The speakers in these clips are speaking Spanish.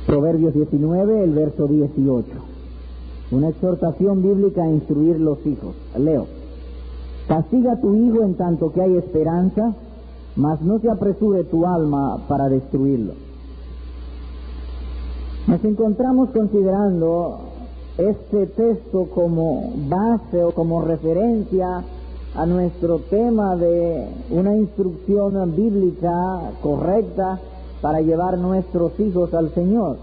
Proverbios 19, el verso 18. Una exhortación bíblica a instruir los hijos. Leo. Castiga a tu hijo en tanto que hay esperanza, mas no se apresure tu alma para destruirlo. Nos encontramos considerando este texto como base o como referencia a nuestro tema de una instrucción bíblica correcta para llevar nuestros hijos al Señor.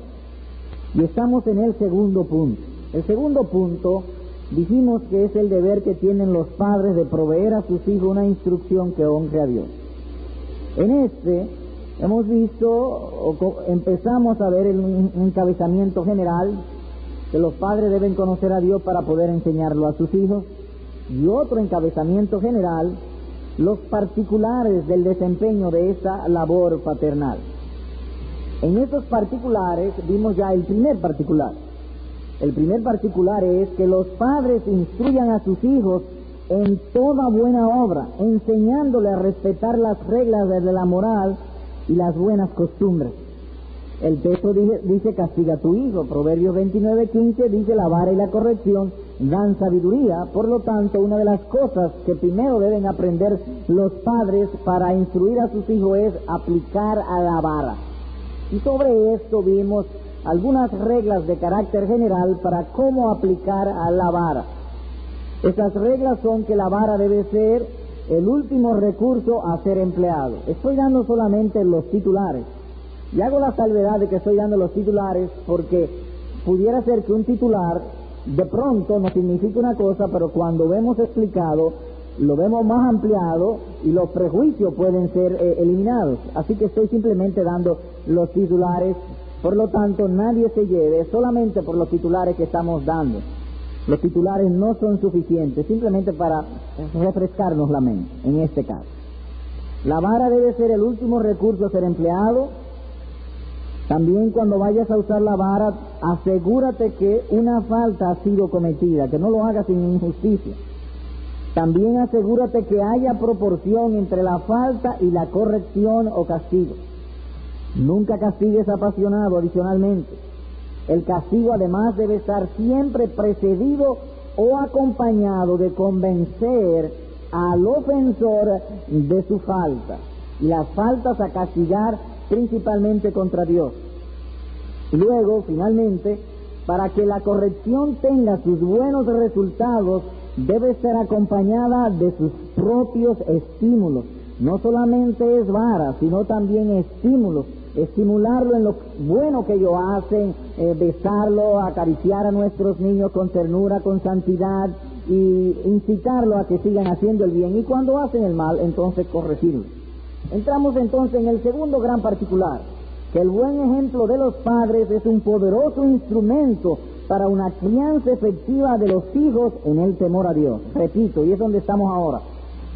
Y estamos en el segundo punto. El segundo punto, dijimos que es el deber que tienen los padres de proveer a sus hijos una instrucción que honre a Dios. En este hemos visto, empezamos a ver un encabezamiento general, que los padres deben conocer a Dios para poder enseñarlo a sus hijos, y otro encabezamiento general, los particulares del desempeño de esa labor paternal. En estos particulares vimos ya el primer particular. El primer particular es que los padres instruyan a sus hijos en toda buena obra, enseñándole a respetar las reglas de la moral y las buenas costumbres. El texto dice castiga a tu hijo. Proverbios 29:15 dice la vara y la corrección dan sabiduría. Por lo tanto, una de las cosas que primero deben aprender los padres para instruir a sus hijos es aplicar a la vara. Y sobre esto vimos algunas reglas de carácter general para cómo aplicar a la vara. Esas reglas son que la vara debe ser el último recurso a ser empleado. Estoy dando solamente los titulares. Y hago la salvedad de que estoy dando los titulares porque pudiera ser que un titular de pronto no significa una cosa, pero cuando vemos explicado, lo vemos más ampliado y los prejuicios pueden ser eliminados. Así que estoy simplemente dando los titulares. Por lo tanto, nadie se lleve solamente por los titulares que estamos dando. Los titulares no son suficientes, simplemente para refrescarnos la mente, en este caso. La vara debe ser el último recurso a ser empleado. También cuando vayas a usar la vara, asegúrate que una falta ha sido cometida, que no lo hagas sin injusticia. También asegúrate que haya proporción entre la falta y la corrección o castigo. Nunca castigues apasionado adicionalmente. El castigo además debe estar siempre precedido o acompañado de convencer al ofensor de su falta. Y las faltas a castigar principalmente contra Dios. Y luego, finalmente, para que la corrección tenga sus buenos resultados, debe ser acompañada de sus propios estímulos. No solamente es vara, sino también estímulos. Estimularlo en lo bueno que ellos hacen, besarlo, acariciar a nuestros niños con ternura, con santidad, y incitarlo a que sigan haciendo el bien. Y cuando hacen el mal, entonces corregirlo. Entramos entonces en el segundo gran particular, que el buen ejemplo de los padres es un poderoso instrumento para una crianza efectiva de los hijos en el temor a Dios. Repito, y es donde estamos ahora,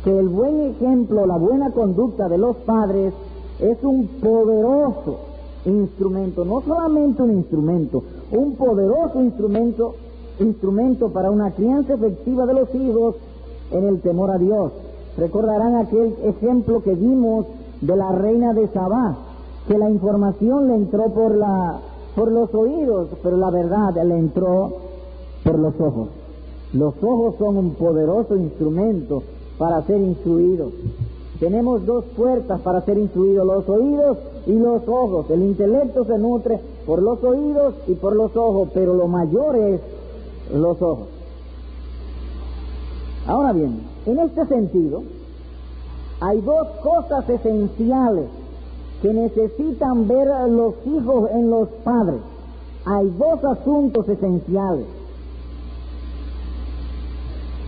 que el buen ejemplo, la buena conducta de los padres es un poderoso instrumento, no solamente un instrumento, un poderoso instrumento para una crianza efectiva de los hijos en el temor a Dios. Recordarán aquel ejemplo que dimos de la reina de Sabá, que la información le entró por los oídos, pero la verdad le entró por los ojos. Los ojos son un poderoso instrumento para ser instruidos. Tenemos dos puertas para ser instruidos, los oídos y los ojos. El intelecto se nutre por los oídos y por los ojos, pero lo mayor es los ojos. Ahora bien, en este sentido, hay dos cosas esenciales que necesitan ver a los hijos en los padres. Hay dos asuntos esenciales.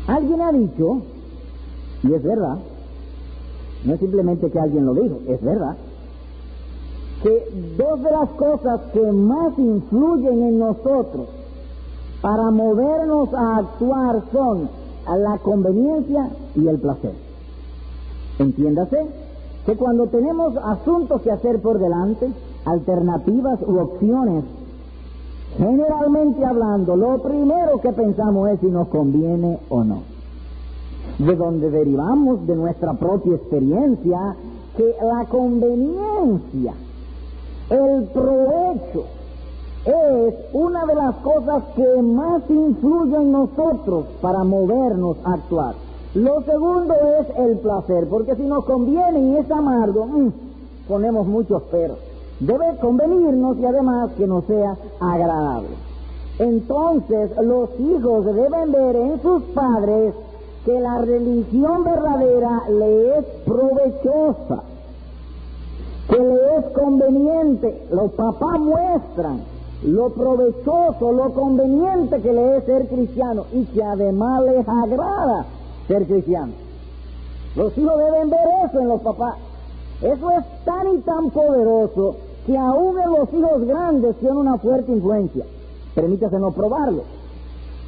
Alguien ha dicho, y es verdad, no es simplemente que alguien lo dijo, es verdad, que dos de las cosas que más influyen en nosotros para movernos a actuar son la conveniencia y el placer. Entiéndase que cuando tenemos asuntos que hacer por delante, alternativas u opciones, generalmente hablando, lo primero que pensamos es si nos conviene o no. De donde derivamos de nuestra propia experiencia que la conveniencia, el provecho es una de las cosas que más influye en nosotros para movernos a actuar. Lo segundo es el placer, porque si nos conviene y es amargo, ponemos muchos peros. Debe convenirnos y además que nos sea agradable. Entonces los hijos deben ver en sus padres que la religión verdadera le es provechosa, que le es conveniente. Los papás muestran lo provechoso, lo conveniente que le es ser cristiano y que además les agrada ser cristiano. Los hijos deben ver eso en los papás. Eso es tan y tan poderoso que aún en los hijos grandes tiene una fuerte influencia. Permítasenos probarlo.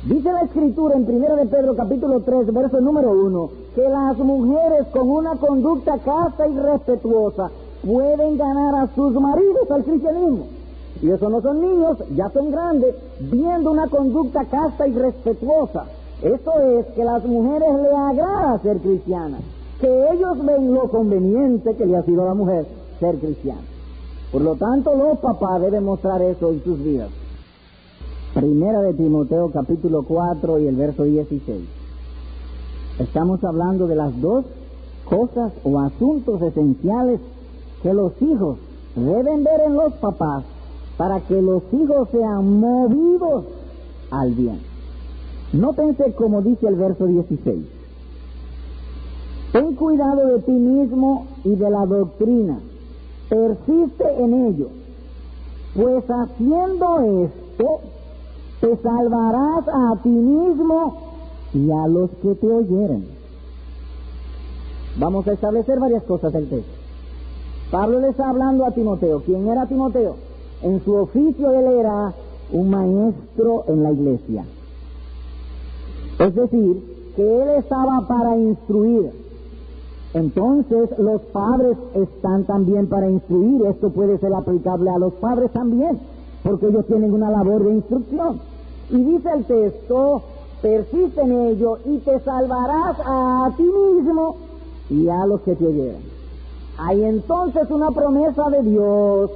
Dice la Escritura en 1 de Pedro capítulo 3, verso número 1, que las mujeres con una conducta casta y respetuosa pueden ganar a sus maridos al cristianismo. Y eso no son niños, ya son grandes, viendo una conducta casta y respetuosa. Eso es que las mujeres le agrada ser cristianas, que ellos ven lo conveniente que le ha sido a la mujer ser cristiana. Por lo tanto, los papás deben mostrar eso en sus vidas. 1 de Timoteo capítulo 4 y el verso 16. Estamos hablando de las dos cosas o asuntos esenciales que los hijos deben ver en los papás para que los hijos sean movidos al bien. Nótense como dice el verso 16. Ten cuidado de ti mismo y de la doctrina, persiste en ello, pues haciendo esto te salvarás a ti mismo y a los que te oyeren. Vamos a establecer varias cosas del texto. Pablo le está hablando a Timoteo. ¿Quién era Timoteo? En su oficio él era un maestro en la iglesia. Es decir, que él estaba para instruir. Entonces los padres están también para instruir. Esto puede ser aplicable a los padres también, porque ellos tienen una labor de instrucción. Y dice el texto, persiste en ello y te salvarás a ti mismo y a los que te oyeran. Hay entonces una promesa de Dios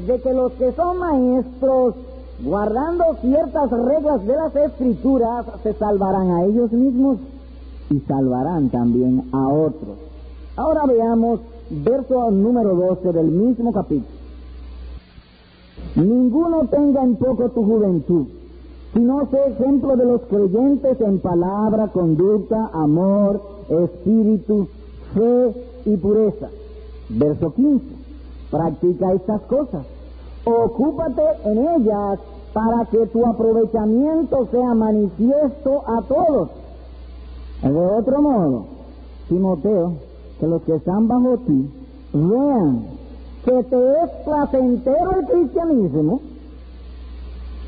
de que los que son maestros, guardando ciertas reglas de las Escrituras, se salvarán a ellos mismos y salvarán también a otros. Ahora veamos verso número 12 del mismo capítulo. Ninguno tenga en poco tu juventud, sino sé ejemplo de los creyentes en palabra, conducta, amor, espíritu, fe y pureza. Verso 15. Practica estas cosas, ocúpate en ellas para que tu aprovechamiento sea manifiesto a todos. De otro modo, Timoteo, que los que están bajo ti vean que te es placentero el cristianismo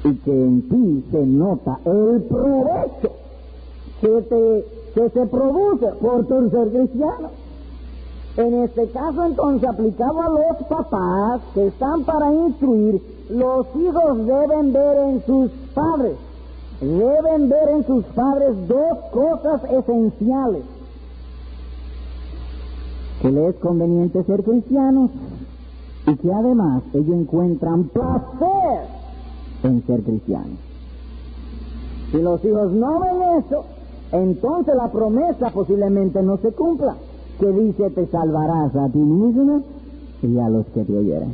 y que en ti se nota el provecho que se produce por tu ser cristiano. En este caso, entonces, aplicado a los papás que están para instruir, los hijos deben ver en sus padres dos cosas esenciales: que les es conveniente ser cristianos y que además ellos encuentran placer en ser cristianos. Si los hijos no ven eso, entonces la promesa posiblemente no se cumpla, que dice te salvarás a ti mismo y a los que te oyeren.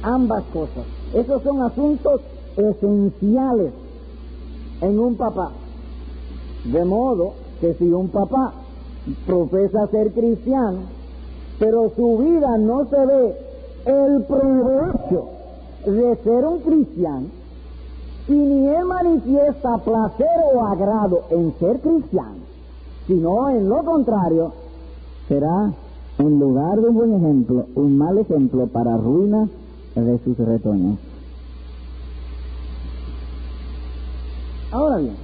Ambas cosas, esos son asuntos esenciales en un papá. De modo que si un papá profesa ser cristiano, pero su vida no se ve el provecho de ser un cristiano, y ni él manifiesta placer o agrado en ser cristiano, sino en lo contrario, será en lugar de un buen ejemplo, un mal ejemplo para ruina de sus retoños. Ahora bien,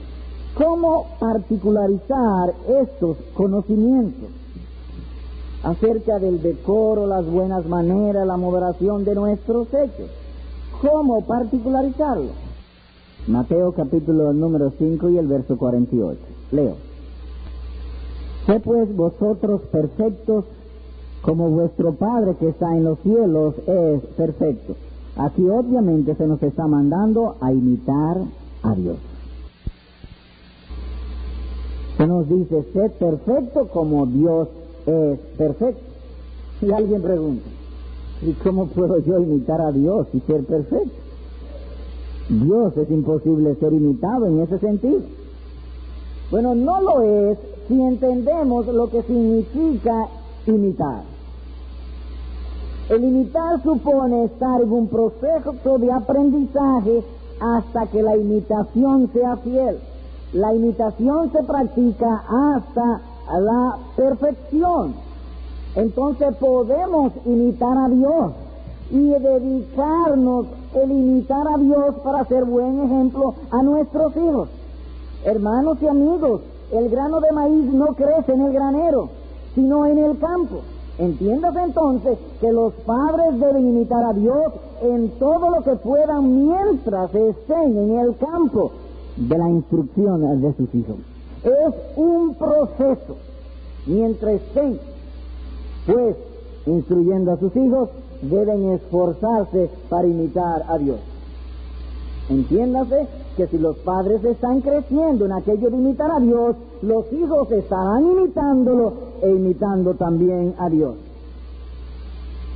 ¿cómo particularizar estos conocimientos acerca del decoro, las buenas maneras, la moderación de nuestros hechos? ¿Cómo particularizarlo? Mateo capítulo número 5 y el verso 48. Leo. Sé pues vosotros perfectos, como vuestro Padre que está en los cielos es perfecto. Aquí obviamente se nos está mandando a imitar a Dios. Se nos dice, sed perfecto como Dios es perfecto. Y alguien pregunta, ¿y cómo puedo yo imitar a Dios y ser perfecto? Dios es imposible ser imitado en ese sentido. Bueno, no lo es si entendemos lo que significa imitar. El imitar supone estar en un proceso de aprendizaje hasta que la imitación sea fiel. La imitación se practica hasta la perfección. Entonces podemos imitar a Dios y dedicarnos el imitar a Dios para ser buen ejemplo a nuestros hijos. Hermanos y amigos, el grano de maíz no crece en el granero, sino en el campo. Entiéndase entonces que los padres deben imitar a Dios en todo lo que puedan mientras estén en el campo de la instrucción de sus hijos. Es un proceso. Mientras estén, pues, instruyendo a sus hijos, deben esforzarse para imitar a Dios. Entiéndase que si los padres están creciendo en aquello de imitar a Dios, los hijos estarán imitándolo e imitando también a Dios.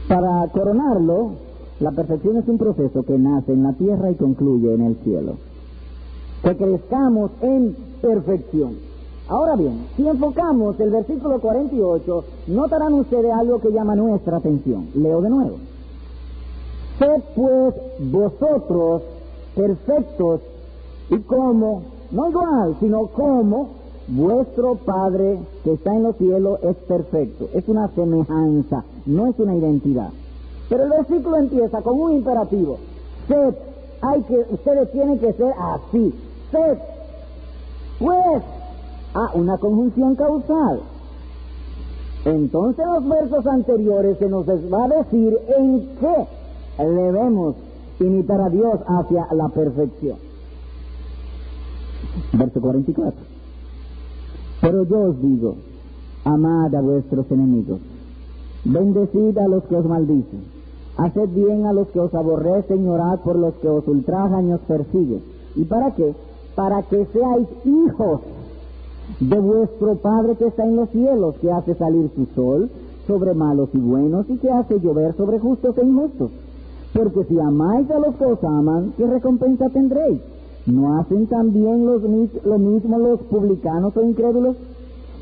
Para coronarlo, la perfección es un proceso que nace en la tierra y concluye en el cielo. Que crezcamos en perfección. Ahora bien, si enfocamos el versículo 48, notarán ustedes algo que llama nuestra atención. Leo de nuevo. Sed pues vosotros perfectos y como, no igual, sino como vuestro Padre que está en los cielos es perfecto. Es una semejanza, no es una identidad. Pero el versículo empieza con un imperativo. Sed, ustedes tienen que ser así. Sed, pues, una conjunción causal. Entonces los versos anteriores se nos va a decir en qué debemos imitar a Dios hacia la perfección. Verso 44. Pero yo os digo, amad a vuestros enemigos, bendecid a los que os maldicen, haced bien a los que os aborrecen y orad por los que os ultrajan y os persiguen. ¿Y para qué? Para que seáis hijos de vuestro Padre que está en los cielos, que hace salir su sol sobre malos y buenos y que hace llover sobre justos e injustos. Porque si amáis a los que os aman, ¿qué recompensa tendréis? ¿No hacen también lo mismo los publicanos o incrédulos?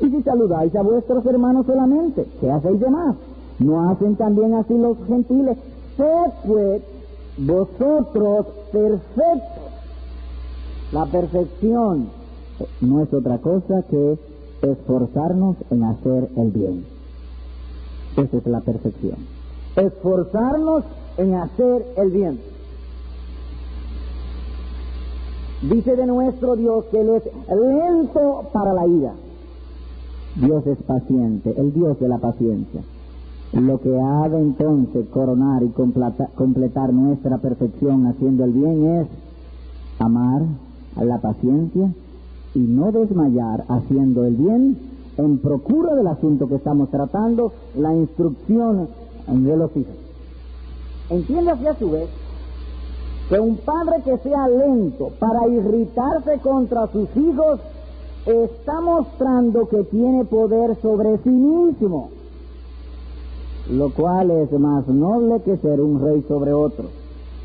Y si saludáis a vuestros hermanos solamente, ¿qué hacéis de más? ¿No hacen también así los gentiles? Sed pues vosotros perfectos. La perfección no es otra cosa que esforzarnos en hacer el bien. Esa es la perfección. Esforzarnos en hacer el bien. Dice de nuestro Dios que Él es lento para la ira. Dios es paciente, el Dios de la paciencia. Lo que ha de entonces coronar y completar nuestra perfección haciendo el bien es amar a la paciencia y no desmayar haciendo el bien en procura del asunto que estamos tratando, la instrucción de los hijos. Entiéndase a su vez que un padre que sea lento para irritarse contra sus hijos está mostrando que tiene poder sobre sí mismo, lo cual es más noble que ser un rey sobre otro.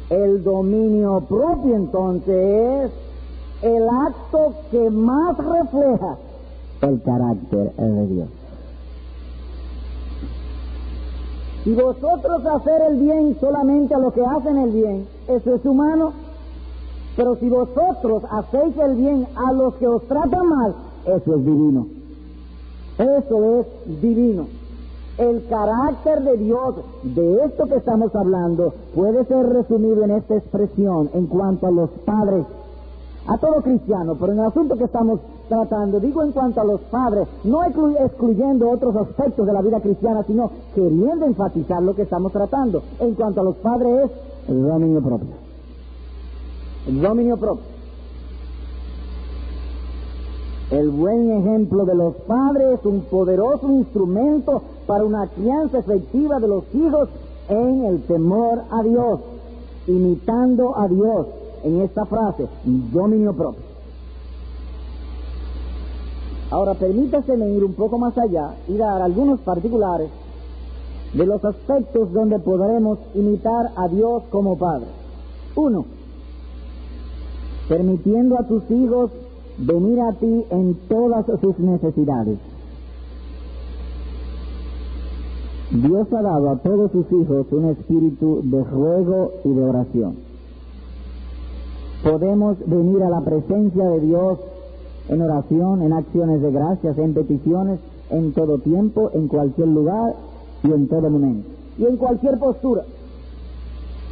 El dominio propio entonces es el acto que más refleja el carácter de Dios. Si vosotros hacer el bien solamente a los que hacen el bien, eso es humano. Pero si vosotros hacéis el bien a los que os tratan mal, eso es divino. Eso es divino. El carácter de Dios, de esto que estamos hablando, puede ser resumido en esta expresión en cuanto a los padres, a todo cristiano, pero en el asunto que estamos tratando, digo en cuanto a los padres, no excluyendo otros aspectos de la vida cristiana, sino queriendo enfatizar lo que estamos tratando. En cuanto a los padres es el dominio propio. El dominio propio. El buen ejemplo de los padres es un poderoso instrumento para una crianza efectiva de los hijos en el temor a Dios. imitando a Dios en esta frase, dominio propio. Ahora, permítaseme ir un poco más allá y dar algunos particulares de los aspectos donde podremos imitar a Dios como Padre. 1. Permitiendo a tus hijos venir a ti en todas sus necesidades. Dios ha dado a todos sus hijos un espíritu de ruego y de oración. Podemos venir a la presencia de Dios en oración, en acciones de gracias, en peticiones, en todo tiempo, en cualquier lugar y en todo momento, y en cualquier postura.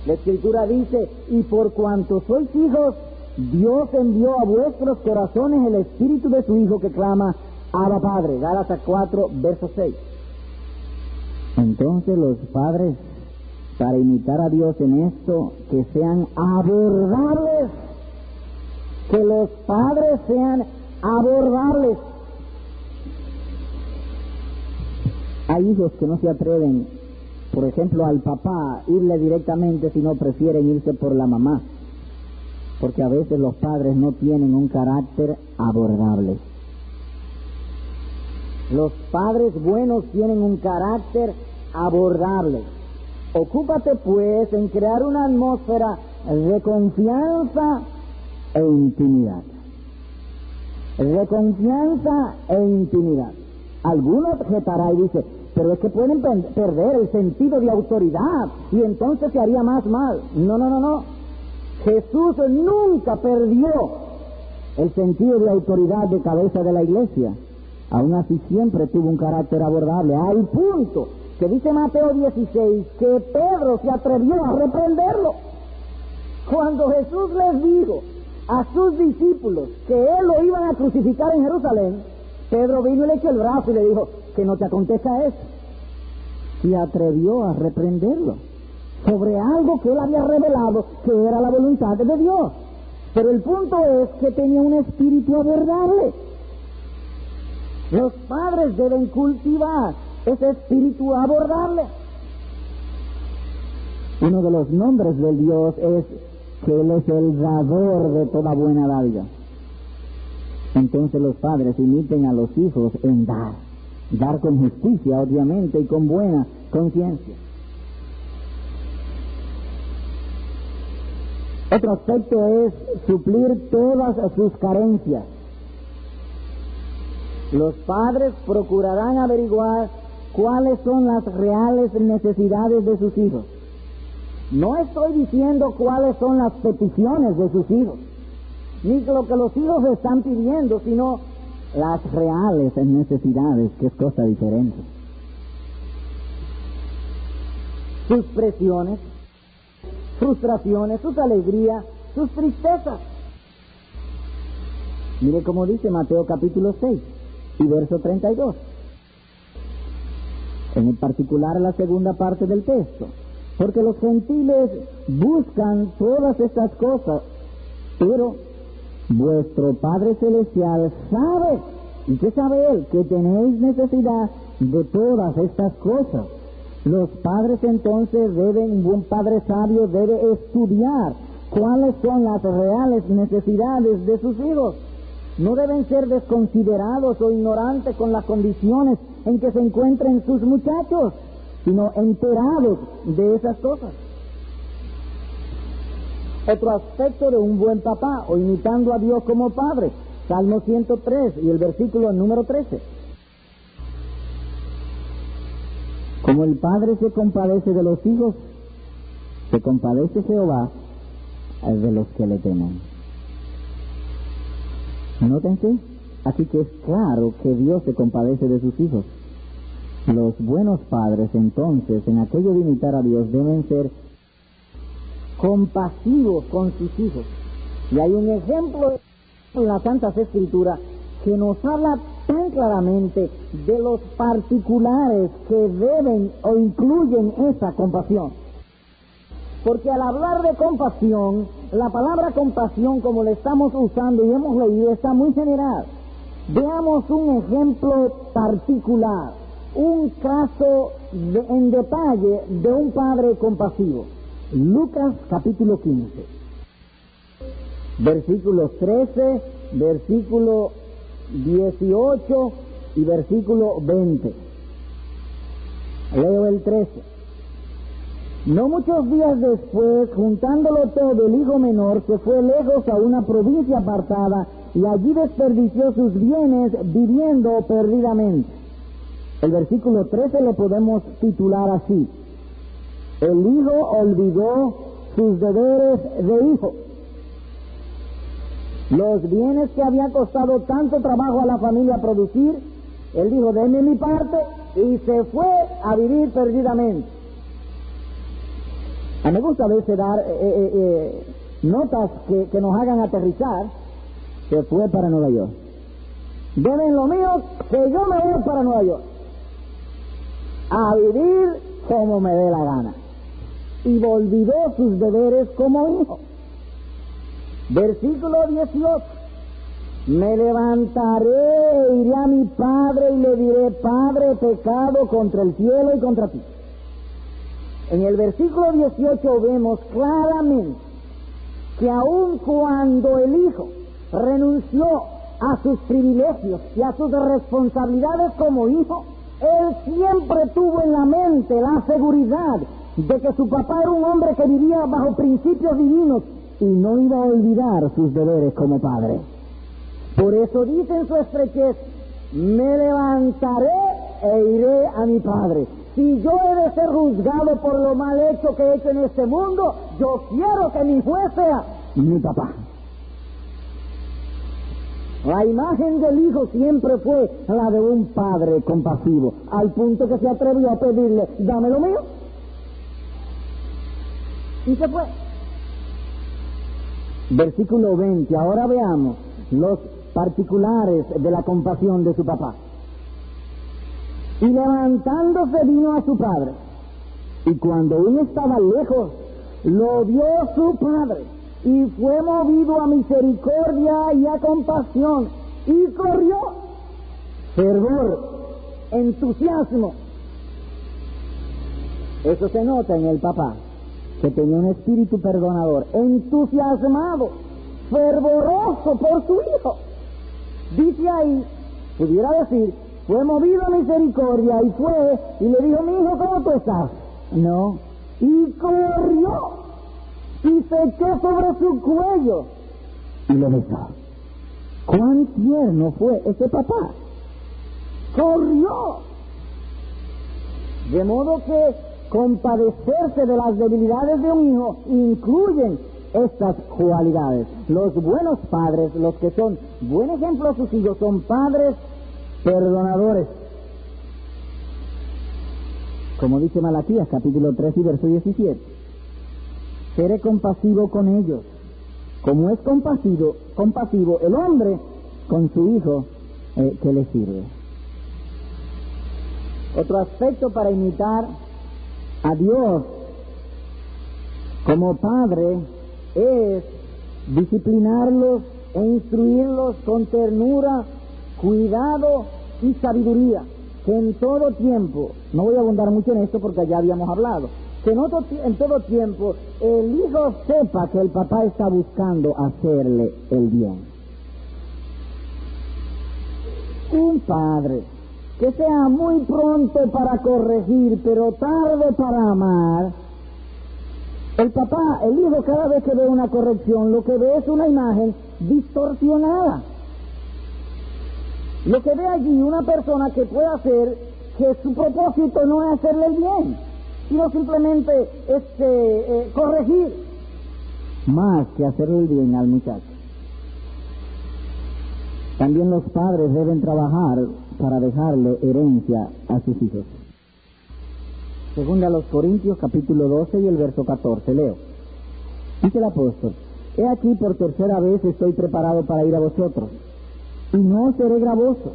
La Escritura dice, y por cuanto sois hijos, Dios envió a vuestros corazones el espíritu de su Hijo que clama, Abba Padre. Gálatas 4, verso 6. Entonces los padres, para imitar a Dios en esto, que sean abordables, que los padres sean abordables. Hay hijos que no se atreven, por ejemplo, al papá irle directamente, sino prefieren irse por la mamá, porque a veces los padres no tienen un carácter abordable. Los padres buenos tienen un carácter abordable. Ocúpate pues en crear una atmósfera de confianza e intimidad. De confianza e intimidad. Algunos objetará y dice, pero es que pueden perder el sentido de autoridad y entonces se haría más mal. No. Jesús nunca perdió el sentido de autoridad de cabeza de la iglesia. Aún así siempre tuvo un carácter abordable, al punto que dice Mateo 16 que Pedro se atrevió a reprenderlo. Cuando Jesús les dijo a sus discípulos que él lo iban a crucificar en Jerusalén, Pedro vino y le echó el brazo y le dijo, que no te acontezca eso. Se atrevió a reprenderlo sobre algo que él había revelado que era la voluntad de Dios. Pero el punto es que tenía un espíritu abordable. Los padres deben cultivar ese espíritu abordable. Uno de los nombres del Dios es que Él es el dador de toda buena dádiva. Entonces los padres imiten a los hijos en dar con justicia, obviamente, y con buena conciencia. Otro aspecto es suplir todas sus carencias. Los padres procurarán averiguar cuáles son las reales necesidades de sus hijos. No estoy diciendo cuáles son las peticiones de sus hijos, ni lo que los hijos están pidiendo, sino las reales necesidades, que es cosa diferente. Sus presiones, frustraciones, sus alegrías, sus tristezas. Mire cómo dice Mateo capítulo 6 y verso 32. En particular la segunda parte del texto. Porque los gentiles buscan todas estas cosas, pero vuestro Padre Celestial sabe, ¿y qué sabe Él? Que tenéis necesidad de todas estas cosas. Los padres entonces un buen padre sabio debe estudiar cuáles son las reales necesidades de sus hijos. No deben ser desconsiderados o ignorantes con las condiciones en que se encuentren sus muchachos, sino enterados de esas cosas. Otro aspecto de un buen papá, o imitando a Dios como padre, Salmo 103 y el versículo número 13. Como el padre se compadece de los hijos, se compadece Jehová de los que le temen. Nótense, así que es claro que Dios se compadece de sus hijos. Los buenos padres, entonces, en aquello de imitar a Dios, deben ser compasivos con sus hijos. Y hay un ejemplo en las Santas Escrituras que nos habla tan claramente de los particulares que deben o incluyen esa compasión. Porque al hablar de compasión, la palabra compasión, como la estamos usando y hemos leído, está muy general. Veamos un ejemplo particular, un caso en detalle de un padre compasivo. Lucas capítulo 15, versículos 13, versículo 18 y versículo 20. Leo el 13. No muchos días después, juntándolo todo, el hijo menor se fue lejos a una provincia apartada y allí desperdició sus bienes viviendo perdidamente. El versículo 13 lo podemos titular así: el hijo olvidó sus deberes de hijo. Los bienes que había costado tanto trabajo a la familia producir, él dijo, denme mi parte, y se fue a vivir perdidamente. A mí me gusta a veces dar notas que nos hagan aterrizar. Se fue para Nueva York. Deben lo mío, que yo me voy para Nueva York a vivir como me dé la gana. Y olvidó sus deberes como hijo. Versículo 18. Me levantaré e iré a mi padre y le diré, Padre, he pecado contra el cielo y contra ti. En el versículo 18 vemos claramente que aun cuando el hijo renunció a sus privilegios y a sus responsabilidades como hijo, él siempre tuvo en la mente la seguridad de que su papá era un hombre que vivía bajo principios divinos y no iba a olvidar sus deberes como padre. Por eso dice en su estrechez, me levantaré e iré a mi padre. Si yo he de ser juzgado por lo mal hecho que he hecho en este mundo, yo quiero que mi juez sea mi papá. La imagen del hijo siempre fue la de un padre compasivo, al punto que se atrevió a pedirle, dame lo mío. Y se fue. Versículo 20, ahora veamos los particulares de la compasión de su papá. Y levantándose vino a su padre, y cuando él estaba lejos, lo vio su padre, y fue movido a misericordia y a compasión, y corrió. Fervor, entusiasmo. Eso se nota en el papá, que tenía un espíritu perdonador, entusiasmado, fervoroso por su hijo. Dice ahí, pudiera decir, fue movido a misericordia y fue y le dijo, mi hijo, ¿cómo tú estás? No. Y corrió y se echó sobre su cuello y lo besó. ¿Cuán tierno fue ese papá? Corrió. De modo que compadecerse de las debilidades de un hijo incluyen estas cualidades. Los buenos padres, los que son buen ejemplo a sus hijos, son padres perdonadores. Como dice Malaquías, capítulo 3 y verso 17. Seré compasivo con ellos, como es compasivo el hombre con su hijo que le sirve. Otro aspecto para imitar a Dios como padre es disciplinarlos e instruirlos con ternura, cuidado y sabiduría, que en todo tiempo, no voy a abundar mucho en esto porque ya habíamos hablado, que en todo tiempo el hijo sepa que el papá está buscando hacerle el bien. Un padre que sea muy pronto para corregir, pero tarde para amar. El papá, el hijo, cada vez que ve una corrección, lo que ve es una imagen distorsionada. Lo que ve allí una persona que puede hacer que su propósito no es hacerle el bien, sino simplemente corregir, más que hacerle el bien al muchacho. También los padres deben trabajar para dejarle herencia a sus hijos. Segunda a los Corintios, capítulo 12 y el verso 14, leo. Dice el apóstol, he aquí por tercera vez estoy preparado para ir a vosotros, y no seré gravoso,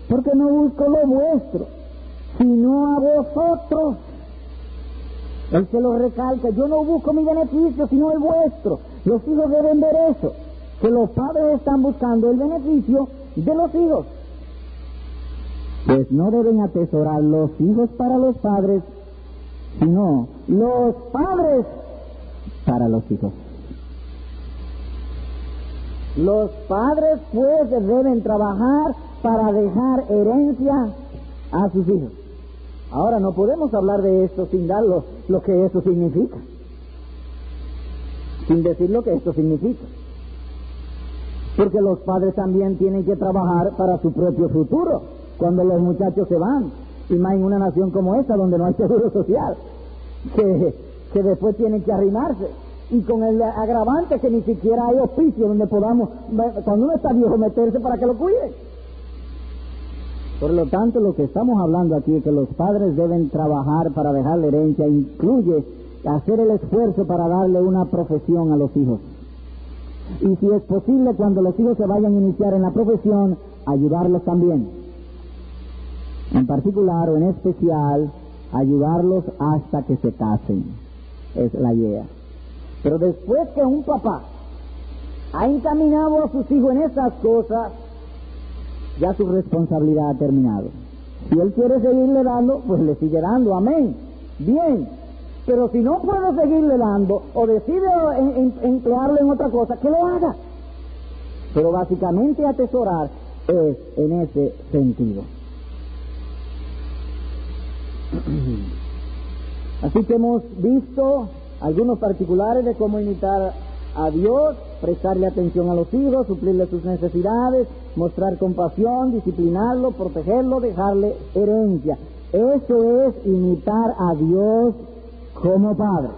porque no busco lo vuestro, sino a vosotros. Él se lo recalca, yo no busco mi beneficio, sino el vuestro. Los hijos deben ver eso, que los padres están buscando el beneficio de los hijos. Pues no deben atesorar los hijos para los padres, sino los padres para los hijos. Los padres pues deben trabajar para dejar herencia a sus hijos. Ahora no podemos hablar de esto sin dar lo que eso significa, sin decir lo que esto significa, porque los padres también tienen que trabajar para su propio futuro cuando los muchachos se van, y más en una nación como esta donde no hay seguro social, que después tienen que arrimarse, y con el agravante que ni siquiera hay hospicio donde podamos, cuando uno está viejo, meterse para que lo cuiden. Por lo tanto, lo que estamos hablando aquí es que los padres deben trabajar para dejar la herencia, incluye hacer el esfuerzo para darle una profesión a los hijos. Y si es posible, cuando los hijos se vayan a iniciar en la profesión, ayudarlos también. En particular o en especial, ayudarlos hasta que se casen. Es la idea. Pero después que un papá ha encaminado a sus hijos en esas cosas, ya su responsabilidad ha terminado. Si él quiere seguirle dando, pues le sigue dando, amén, bien. Pero si no puede seguirle dando o decide emplearlo en otra cosa, que lo haga. Pero básicamente atesorar es en ese sentido. Así que hemos visto algunos particulares de cómo imitar a Dios, prestarle atención a los hijos, suplirle sus necesidades, mostrar compasión, disciplinarlo, protegerlo, dejarle herencia. Eso es imitar a Dios como Padre.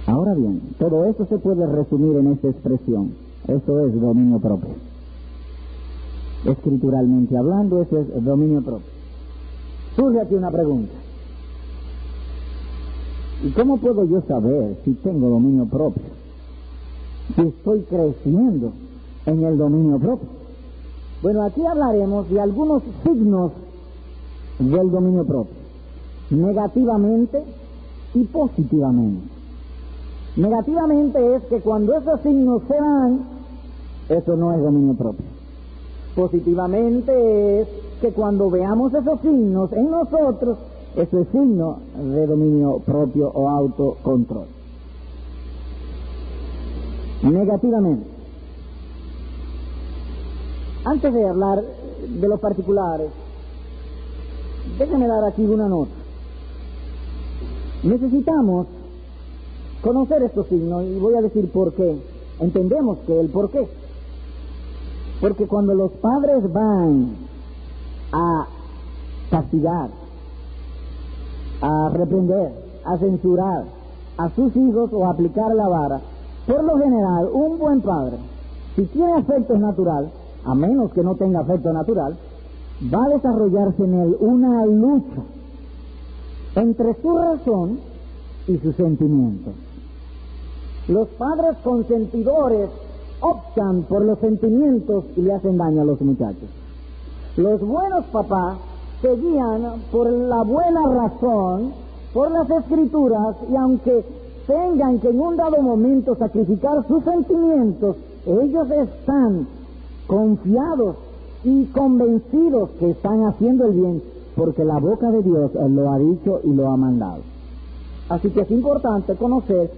Ahora bien, todo esto se puede resumir en esta expresión. Eso es dominio propio. Escrituralmente hablando, eso es dominio propio. Surge aquí una pregunta. ¿Y cómo puedo yo saber si tengo dominio propio? Si estoy creciendo en el dominio propio. Bueno, aquí hablaremos de algunos signos del dominio propio, negativamente y positivamente. Negativamente es que cuando esos signos se dan, eso no es dominio propio. Positivamente es que cuando veamos esos signos en nosotros, eso es signo de dominio propio o autocontrol. Negativamente. Antes de hablar de los particulares, déjenme dar aquí una nota. Necesitamos conocer estos signos y voy a decir por qué. Entendemos que el por qué. Porque cuando los padres van a castigar, a reprender, a censurar a sus hijos o a aplicar la vara, por lo general, un buen padre, si tiene afecto natural, a menos que no tenga afecto natural, va a desarrollarse en él una lucha entre su razón y sus sentimientos. Los padres consentidores optan por los sentimientos y le hacen daño a los muchachos. Los buenos papás se guían por la buena razón, por las escrituras, y aunque tengan que en un dado momento sacrificar sus sentimientos, ellos están confiados y convencidos que están haciendo el bien, porque la boca de Dios lo ha dicho y lo ha mandado. Así que es importante conocer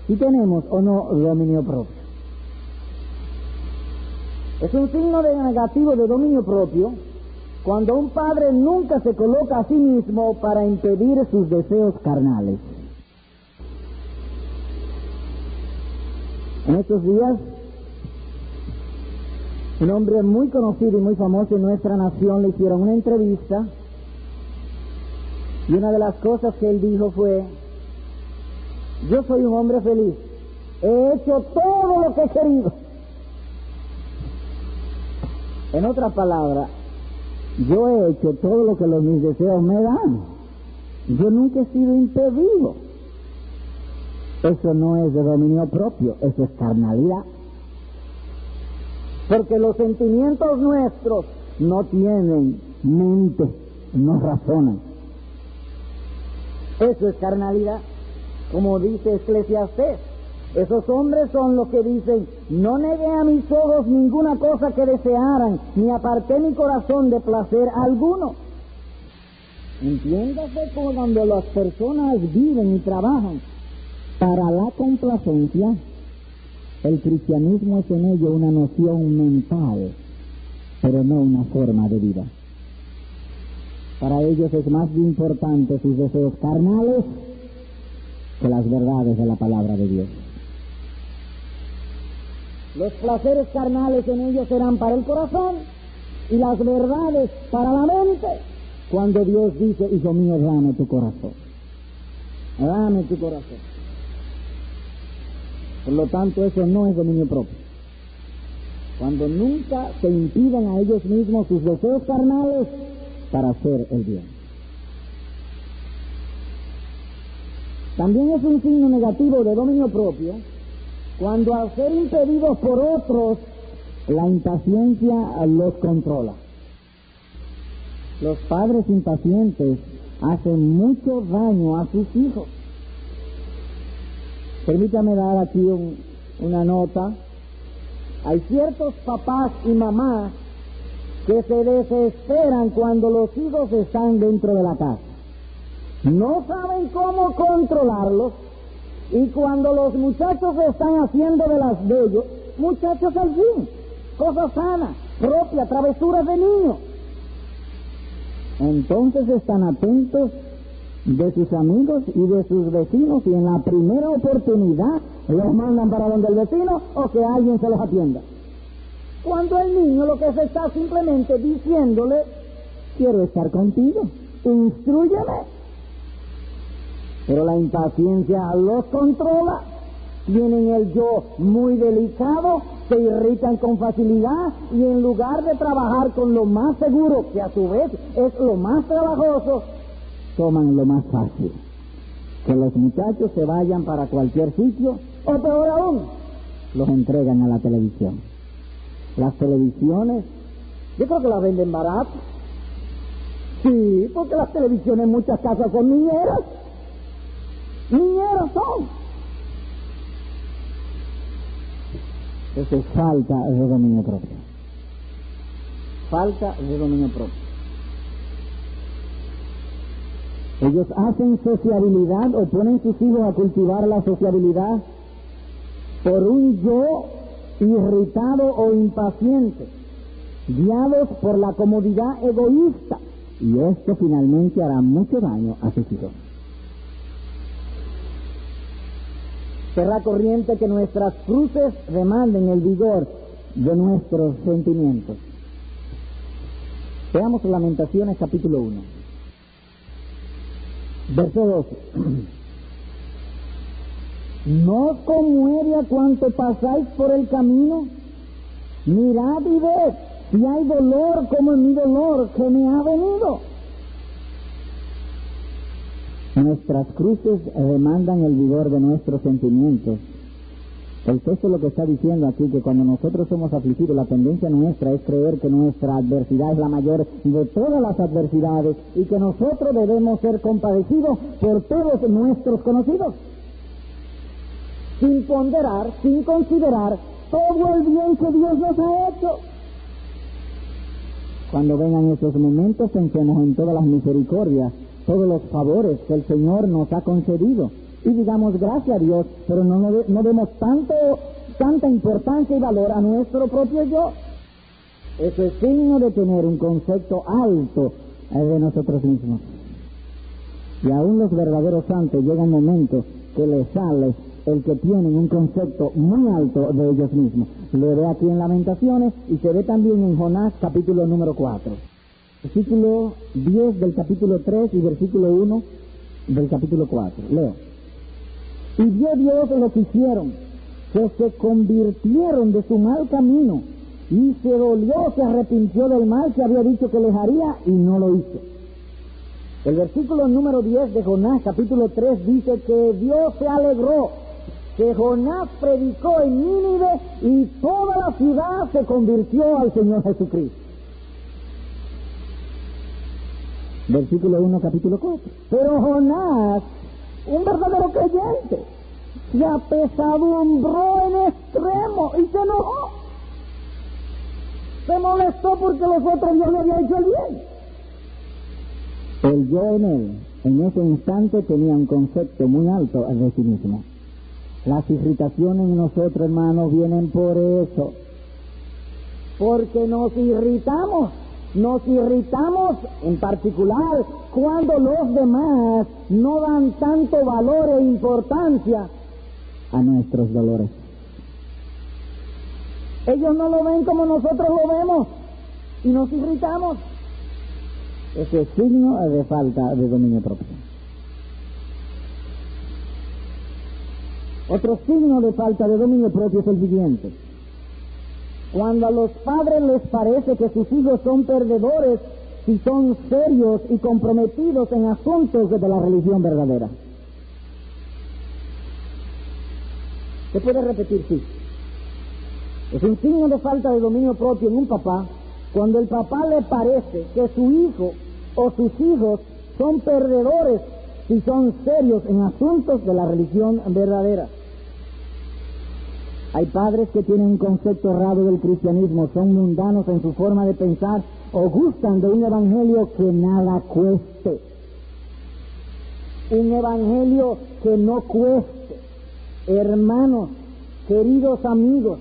si tenemos o no dominio propio. Es un signo negativo de dominio propio cuando un padre nunca se coloca a sí mismo para impedir sus deseos carnales. En estos días, un hombre muy conocido y muy famoso en nuestra nación le hicieron una entrevista y una de las cosas que él dijo fue: yo soy un hombre feliz, he hecho todo lo que he querido. En otras palabras, yo he hecho todo lo que mis deseos me dan. Yo nunca he sido impedido. Eso no es de dominio propio, eso es carnalidad. Porque los sentimientos nuestros no tienen mente, no razonan. Eso es carnalidad, como dice Eclesiastés. Esos hombres son los que dicen: no negué a mis ojos ninguna cosa que desearan, ni aparté mi corazón de placer alguno. Entiéndase como cuando las personas viven y trabajan Para la complacencia, el cristianismo es en ello una noción mental, pero no una forma de vida. Para ellos es más importante sus deseos carnales que las verdades de la palabra de Dios. Los placeres carnales en ellos serán para el corazón y las verdades para la mente. Cuando Dios dice, hijo mío, dame tu corazón. Dame tu corazón. Por lo tanto, eso no es dominio propio. Cuando nunca se impiden a ellos mismos sus deseos carnales para hacer el bien. También es un signo negativo de dominio propio cuando al ser impedidos por otros, la impaciencia los controla. Los padres impacientes hacen mucho daño a sus hijos. Permítame dar aquí una nota. Hay ciertos papás y mamás que se desesperan cuando los hijos están dentro de la casa. No saben cómo controlarlos, y cuando los muchachos están haciendo de ellos, muchachos al fin, cosas sanas, propias, travesuras de niños. Entonces están atentos de sus amigos y de sus vecinos, y en la primera oportunidad los mandan para donde el vecino o que alguien se los atienda. Cuando el niño lo que se está simplemente diciéndole, quiero estar contigo, instrúyeme. Pero la impaciencia los controla, tienen el yo muy delicado, se irritan con facilidad, y en lugar de trabajar con lo más seguro, que a su vez es lo más trabajoso, toman lo más fácil. Que los muchachos se vayan para cualquier sitio, o peor aún, los entregan a la televisión. Las televisiones, yo creo que las venden barato. Sí, porque las televisiones en muchas casas son niñeras. Niñeros son. Eso es falta de dominio propio. Falta de dominio propio. Ellos hacen sociabilidad o ponen sus hijos a cultivar la sociabilidad por un yo irritado o impaciente, guiados por la comodidad egoísta, y esto finalmente hará mucho daño a sus hijos. Será corriente que nuestras cruces demanden el vigor de nuestros sentimientos. Veamos Lamentaciones capítulo 1. Verso 12. ¿No os conmueve a cuanto pasáis por el camino? Mirad y ved si hay dolor como en mi dolor que me ha venido. Nuestras cruces demandan el vigor de nuestros sentimientos. El texto lo que está diciendo aquí, que cuando nosotros somos afligidos, la tendencia nuestra es creer que nuestra adversidad es la mayor de todas las adversidades, y que nosotros debemos ser compadecidos por todos nuestros conocidos, sin ponderar, sin considerar todo el bien que Dios nos ha hecho. Cuando vengan esos momentos, pensemos en todas las misericordias, todos los favores que el Señor nos ha concedido, y digamos gracias a Dios, pero no demos tanta importancia y valor a nuestro propio yo. Eso es signo de tener un concepto alto de nosotros mismos. Y aún los verdaderos santos llegan momentos que les sale el que tienen un concepto muy alto de ellos mismos. Lo ve aquí en Lamentaciones, y se ve también en Jonás capítulo número 4. Versículo 10 del capítulo 3 y versículo 1 del capítulo 4. Leo. Y vio Dios lo que hicieron, que se convirtieron de su mal camino, y se dolió, se arrepintió del mal que había dicho que les haría, y no lo hizo. El versículo número 10 de Jonás capítulo 3 dice que Dios se alegró, que Jonás predicó en Nínive, y toda la ciudad se convirtió al Señor Jesucristo. Versículo 1, capítulo 4. Pero Jonás, un verdadero creyente, se apesadumbró en extremo y se enojó. Se molestó porque los otros Dios le había hecho el bien. El yo en él, en ese instante, tenía un concepto muy alto de sí mismo. Las irritaciones en nosotros, hermanos, vienen por eso. Porque nos irritamos en particular cuando los demás no dan tanto valor e importancia a nuestros dolores. Ellos no lo ven como nosotros lo vemos y nos irritamos. Ese es signo de falta de dominio propio. Otro signo de falta de dominio propio es el siguiente. Cuando a los padres les parece que sus hijos son perdedores si son serios y comprometidos en asuntos de la religión verdadera. ¿Se puede repetir? Sí. Es un signo de falta de dominio propio en un papá cuando el papá le parece que su hijo o sus hijos son perdedores si son serios en asuntos de la religión verdadera. Hay padres que tienen un concepto errado del cristianismo, son mundanos en su forma de pensar o gustan de un evangelio que nada cueste. Un evangelio que no cueste. Hermanos, queridos amigos,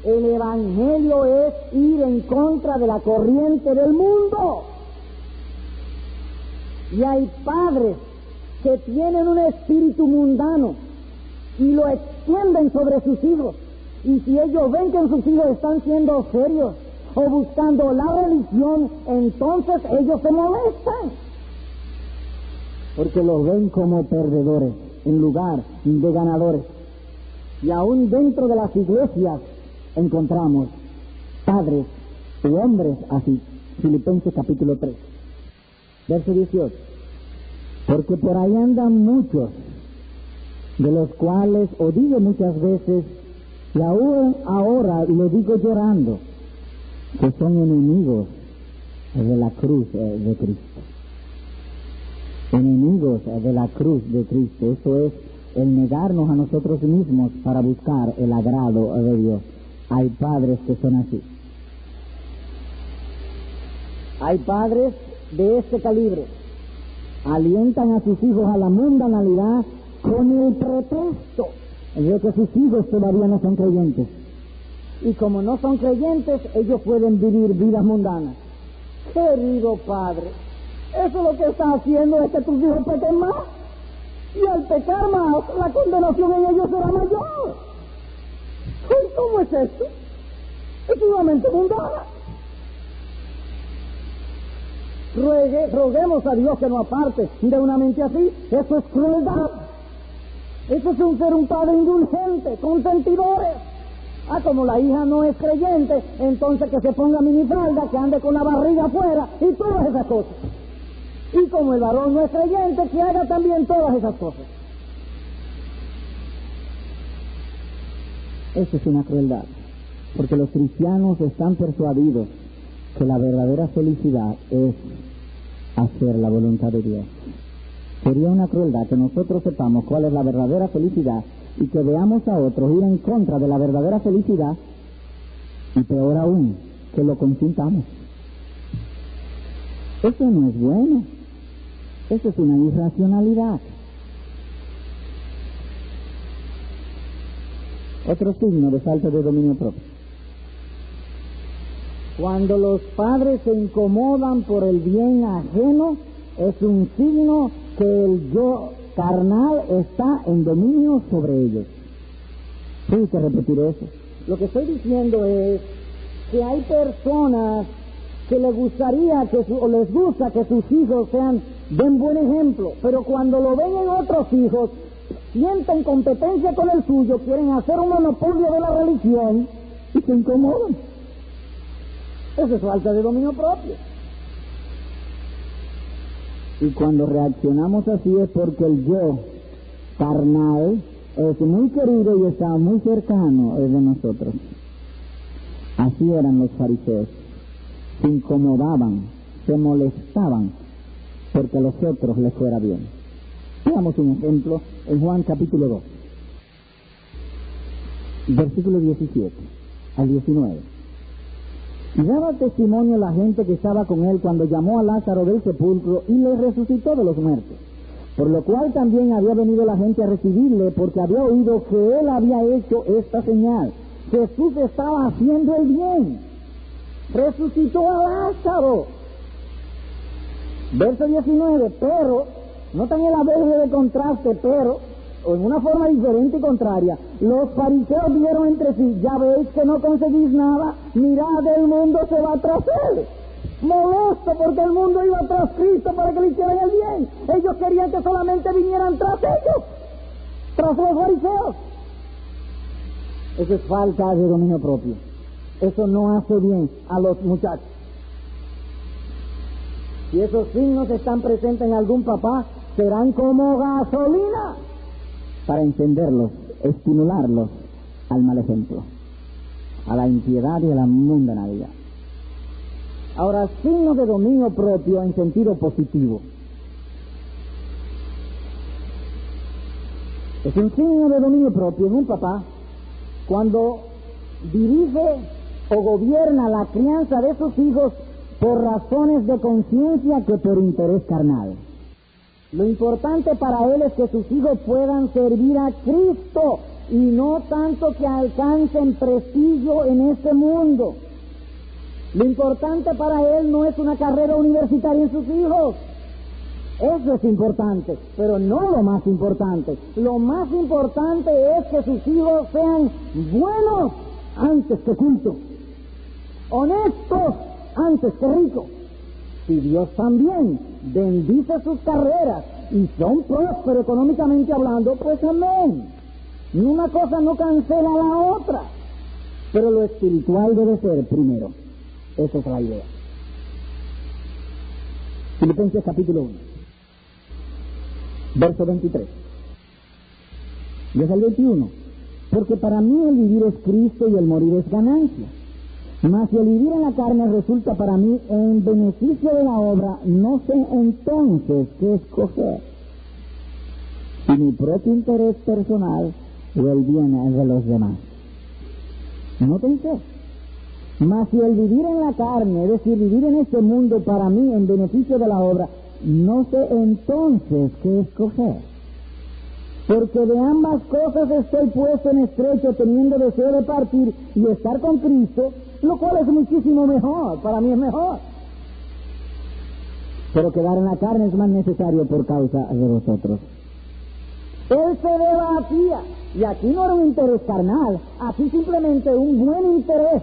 el evangelio es ir en contra de la corriente del mundo. Y hay padres que tienen un espíritu mundano y lo extienden sobre sus hijos. Y si ellos ven que sus hijos están siendo serios o buscando la religión, entonces ellos se molestan. Porque los ven como perdedores en lugar de ganadores. Y aún dentro de las iglesias encontramos padres u hombres así. Filipenses capítulo 3, verso 18. Porque por ahí andan muchos, de los cuales os digo muchas veces, y aún ahora lo digo llorando, que son enemigos de la cruz de Cristo. Enemigos de la cruz de Cristo. Eso es el negarnos a nosotros mismos para buscar el agrado de Dios. Hay padres que son así. Hay padres de este calibre. Alientan a sus hijos a la mundanalidad con el pretexto de que sus hijos todavía no son creyentes. Y como no son creyentes, ellos pueden vivir vidas mundanas. Querido padre, eso lo que está haciendo es que tus hijos pequen más. Y al pecar más, la condenación en ellos será mayor. ¿Y cómo es esto? Es sumamente mundana. Roguemos a Dios que nos aparte de una mente así. Eso es crueldad. Eso es ser un padre indulgente, consentidores. Como la hija no es creyente, entonces que se ponga minifalda, que ande con la barriga afuera y todas esas cosas. Y como el varón no es creyente, que haga también todas esas cosas. Eso es una crueldad, porque los cristianos están persuadidos que la verdadera felicidad es hacer la voluntad de Dios. Sería una crueldad que nosotros sepamos cuál es la verdadera felicidad y que veamos a otros ir en contra de la verdadera felicidad y peor aún, que lo consintamos. Eso no es bueno. Eso es una irracionalidad. Otro signo de falta de dominio propio. Cuando los padres se incomodan por el bien ajeno, es un signo que el yo carnal está en dominio sobre ellos. Tengo que repetir eso. Lo que estoy diciendo es que hay personas que les gustaría o les gusta que sus hijos den buen ejemplo, pero cuando lo ven en otros hijos, sienten competencia con el suyo, quieren hacer un monopolio de la religión y se incomodan. Eso es falta de dominio propio. Y cuando reaccionamos así es porque el yo carnal es muy querido y está muy cercano de nosotros. Así eran los fariseos. Se incomodaban, se molestaban porque a los otros les fuera bien. Veamos un ejemplo en Juan capítulo 2, versículo 17 al 19. Y daba testimonio la gente que estaba con él cuando llamó a Lázaro del sepulcro y le resucitó de los muertos. por lo cual también había venido la gente a recibirle, porque había oído que él había hecho esta señal. Jesús estaba haciendo el bien. Resucitó a Lázaro. Verso 19, pero, notan el aberre de contraste, pero, o en una forma diferente y contraria, los fariseos dijeron entre sí: ya veis que no conseguís nada, mirad, el mundo se va tras él. Molesto porque el mundo iba tras Cristo para que le hicieran el bien. Ellos querían que solamente vinieran tras ellos, tras los fariseos. Eso es falta de dominio propio. Eso no hace bien a los muchachos. Si esos signos están presentes en algún papá, serán como gasolina para encenderlos, estimularlos al mal ejemplo, a la impiedad y a la mundanalidad. Ahora, signos de dominio propio en sentido positivo. Es un signo de dominio propio en un papá cuando dirige o gobierna la crianza de sus hijos por razones de conciencia que por interés carnal. Lo importante para él es que sus hijos puedan servir a Cristo y no tanto que alcancen prestigio en este mundo. Lo importante para él no es una carrera universitaria en sus hijos. Eso es importante, pero no lo más importante. Lo más importante es que sus hijos sean buenos antes que cultos, honestos antes que ricos. Si Dios también bendice sus carreras y son prósperos económicamente hablando, pues amén. Una cosa no cancela a la otra, pero lo espiritual debe ser primero. Esa es la idea. Filipenses capítulo 1, verso 23. Desde el 21. Porque para mí el vivir es Cristo y el morir es ganancia. Mas si el vivir en la carne resulta para mí en beneficio de la obra, no sé entonces qué escoger, si mi propio interés personal o el bien de los demás. No pensé. Mas si el vivir en la carne, es decir, vivir en este mundo para mí en beneficio de la obra, no sé entonces qué escoger. Porque de ambas cosas estoy puesto en estrecho, teniendo deseo de partir y estar con Cristo, lo cual es muchísimo mejor, para mí es mejor. Pero quedar en la carne es más necesario por causa de vosotros. Él se debatía, y aquí no era un interés carnal, aquí simplemente un buen interés.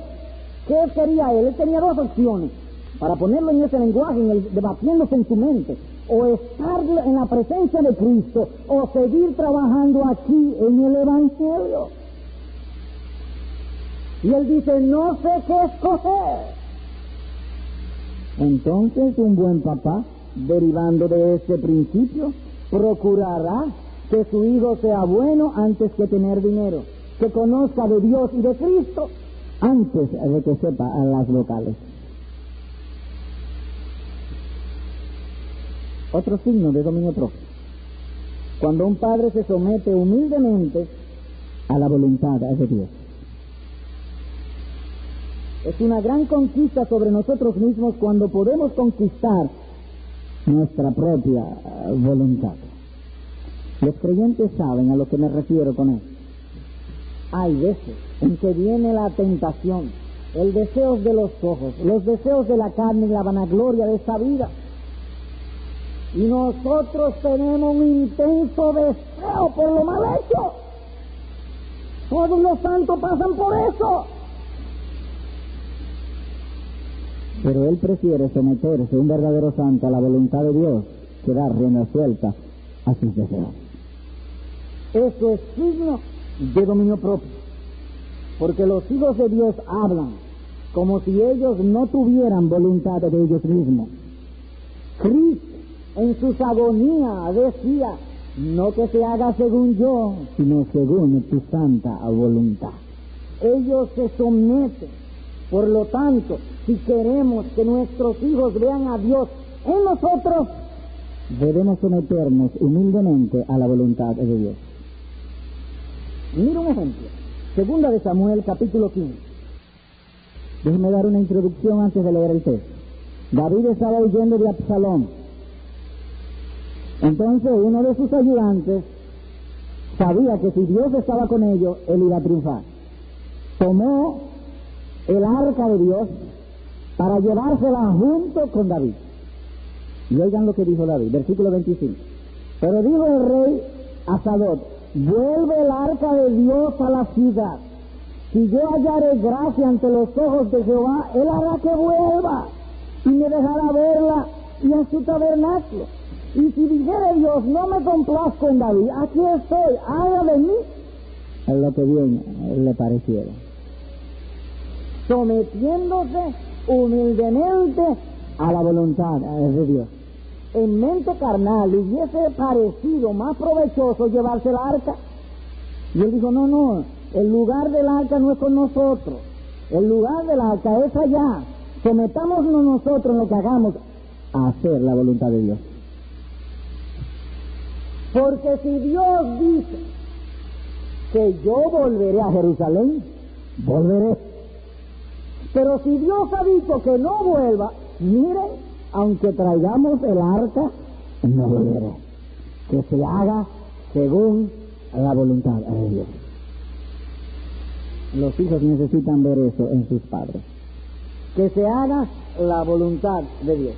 ¿Qué quería él? Él tenía dos opciones, para ponerlo en ese lenguaje, debatiéndose en su mente: o estar en la presencia de Cristo, o seguir trabajando aquí en el Evangelio. Y él dice: no sé qué escoger. Entonces un buen papá, derivando de este principio, procurará que su hijo sea bueno antes que tener dinero, que conozca de Dios y de Cristo antes de que sepa a las vocales. Otro signo de dominio propio: cuando un padre se somete humildemente a la voluntad de Dios. Es una gran conquista sobre nosotros mismos cuando podemos conquistar nuestra propia voluntad. Los creyentes saben a lo que me refiero con esto. Hay veces en que viene la tentación, el deseo de los ojos, los deseos de la carne y la vanagloria de esta vida. Y nosotros tenemos un intenso deseo por lo mal hecho. Todos los santos pasan por eso. Pero él prefiere someterse, un verdadero santo, a la voluntad de Dios que dar rienda suelta a sus deseos. Eso es signo de dominio propio, porque los hijos de Dios hablan como si ellos no tuvieran voluntad de ellos mismos. Cristo en sus agonías decía: no que se haga según yo, sino según tu santa voluntad. Ellos se someten. Por lo tanto, si queremos que nuestros hijos vean a Dios en nosotros, debemos someternos humildemente a la voluntad de Dios. Mira un ejemplo. Segunda de Samuel, capítulo 15. Déjeme dar una introducción antes de leer el texto. David estaba huyendo de Absalón. Entonces uno de sus ayudantes sabía que si Dios estaba con ellos, él iba a triunfar. Tomó el arca de Dios para llevársela junto con David. Y oigan lo que dijo David, versículo 25. Pero dijo el rey a Sadok: vuelve el arca de Dios a la ciudad. Si yo hallaré gracia ante los ojos de Jehová, él hará que vuelva y me dejará verla y en su tabernáculo. Y si dijere Dios: no me complazco en David, aquí estoy, haga de mí en lo que bien le pareciera. Sometiéndose humildemente a la voluntad de Dios. En mente carnal le hubiese parecido más provechoso llevarse el arca. Y él dijo: no, el lugar del arca no es con nosotros, el lugar del arca es allá. Sometámonos nosotros en lo que hagamos a hacer la voluntad de Dios. Porque si Dios dice que yo volveré a Jerusalén, volveré. Pero si Dios ha dicho que no vuelva, miren, aunque traigamos el arca, no volveré. Que se haga según la voluntad de Dios. Los hijos necesitan ver eso en sus padres. Que se haga la voluntad de Dios.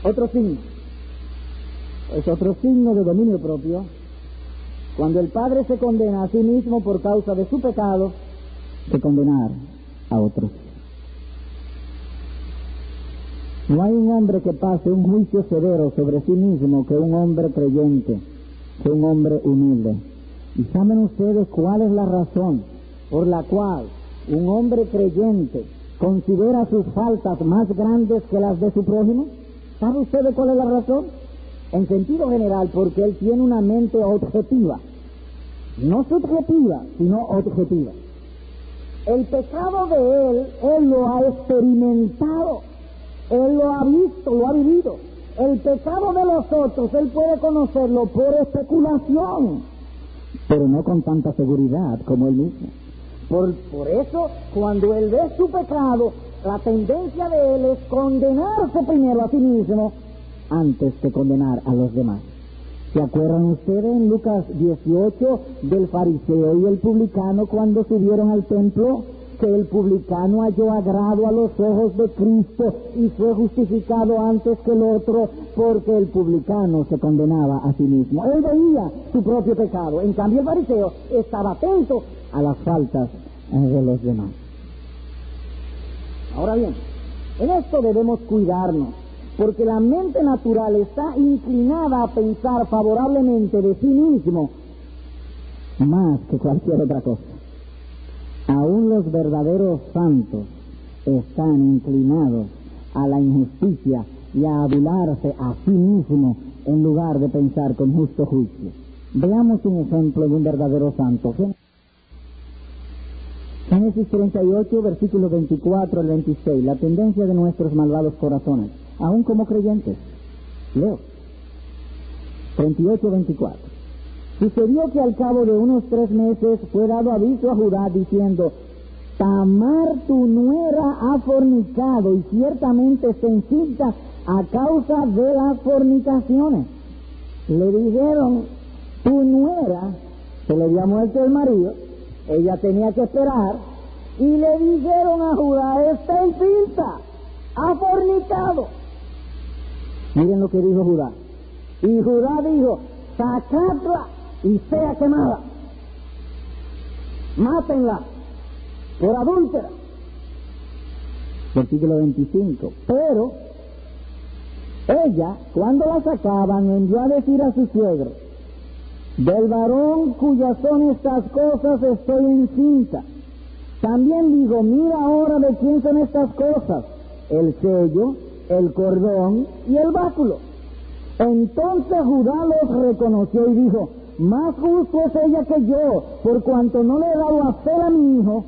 Otro signo. Es otro signo de dominio propio. Cuando el padre se condena a sí mismo por causa de su pecado, de condenar a otros. No hay un hombre que pase un juicio severo sobre sí mismo que un hombre creyente, que un hombre humilde. ¿Y saben ustedes cuál es la razón por la cual un hombre creyente considera sus faltas más grandes que las de su prójimo? ¿Saben ustedes cuál es la razón? En sentido general, porque él tiene una mente objetiva. No subjetiva, sino objetiva. El pecado de él lo ha experimentado, él lo ha visto, lo ha vivido. El pecado de los otros, él puede conocerlo por especulación, pero no con tanta seguridad como él mismo. Por eso, cuando él ve su pecado, la tendencia de él es condenarse primero a sí mismo antes que condenar a los demás. ¿Se acuerdan ustedes en Lucas 18 del fariseo y el publicano cuando subieron al templo? Que el publicano halló agrado a los ojos de Cristo y fue justificado antes que el otro, porque el publicano se condenaba a sí mismo. Él veía su propio pecado. En cambio el fariseo estaba atento a las faltas de los demás. Ahora bien, en esto debemos cuidarnos, porque la mente natural está inclinada a pensar favorablemente de sí mismo más que cualquier otra cosa. Aún los verdaderos santos están inclinados a la injusticia y a adularse a sí mismo en lugar de pensar con justo juicio. Veamos un ejemplo de un verdadero santo. Génesis 38, versículos 24 al 26, la tendencia de nuestros malvados corazones, aún como creyentes. Leo. 38, 24. Sucedió que al cabo de unos 3 meses fue dado aviso a Judá diciendo: Tamar tu nuera ha fornicado y ciertamente se encinta a causa de las fornicaciones. Le dijeron: tu nuera, se le había muerto el marido, ella tenía que esperar, y le dijeron a Judá: está encinta, ha fornicado. Miren lo que dijo Judá. Y Judá dijo: sacadla y sea quemada, mátenla por adúltera. Versículo 25. Pero ella, cuando la sacaban, envió a decir a su suegro: del varón cuyas son estas cosas estoy encinta. También digo: mira ahora de quién son estas cosas, el sello, el cordón y el báculo. Entonces Judá los reconoció y dijo: más justo es ella que yo, por cuanto no le he dado a hacer a mi hijo.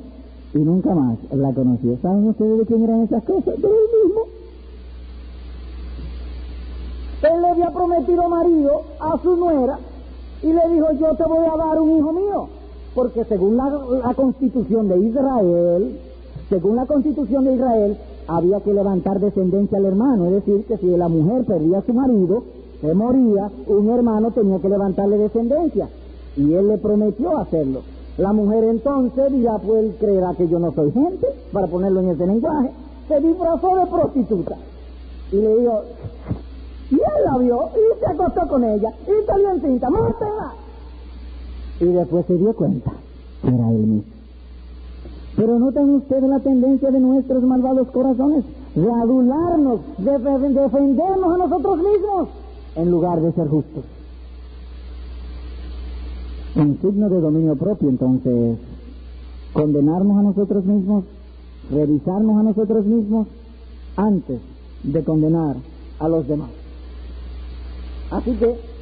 Y nunca más la conoció. ¿Saben ustedes de quién eran esas cosas? De él mismo. Él le había prometido marido a su nuera y le dijo: yo te voy a dar un hijo mío, porque según la constitución de Israel, Según la Constitución de Israel, había que levantar descendencia al hermano, es decir, que si la mujer perdía a su marido, se moría, un hermano tenía que levantarle descendencia, y él le prometió hacerlo. La mujer entonces dirá, pues él creerá que yo no soy gente, para ponerlo en ese lenguaje, se disfrazó de prostituta, y le dijo, y él la vio, y se acostó con ella, y salió encinta, ¡mátela! Y después se dio cuenta que era él mismo. Pero notan ustedes la tendencia de nuestros malvados corazones, de adularnos, de defendernos a nosotros mismos, en lugar de ser justos. Un signo de dominio propio, entonces, condenarnos a nosotros mismos, revisarnos a nosotros mismos, antes de condenar a los demás. Así que,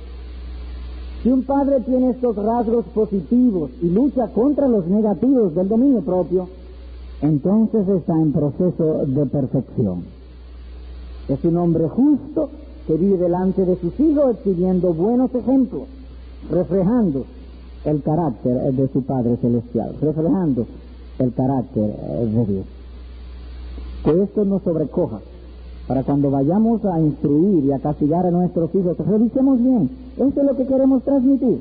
si un padre tiene estos rasgos positivos y lucha contra los negativos del dominio propio, entonces está en proceso de perfección. Es un hombre justo que vive delante de sus hijos exhibiendo buenos ejemplos, reflejando el carácter de su Padre Celestial, reflejando el carácter de Dios. Que esto nos sobrecoja para cuando vayamos a instruir y a castigar a nuestros hijos, revisemos bien, eso es lo que queremos transmitir,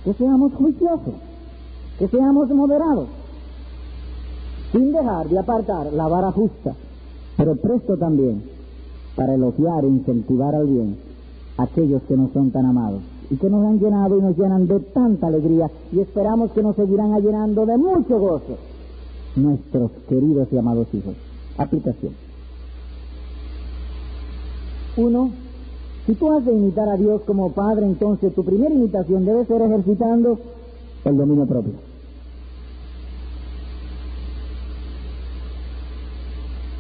que seamos juiciosos, que seamos moderados, sin dejar de apartar la vara justa, pero presto también para elogiar e incentivar al bien a aquellos que no son tan amados y que nos han llenado y nos llenan de tanta alegría y esperamos que nos seguirán llenando de mucho gozo nuestros queridos y amados hijos. Aplicación. 1. Si tú has de imitar a Dios como Padre, entonces tu primera imitación debe ser ejercitando el dominio propio.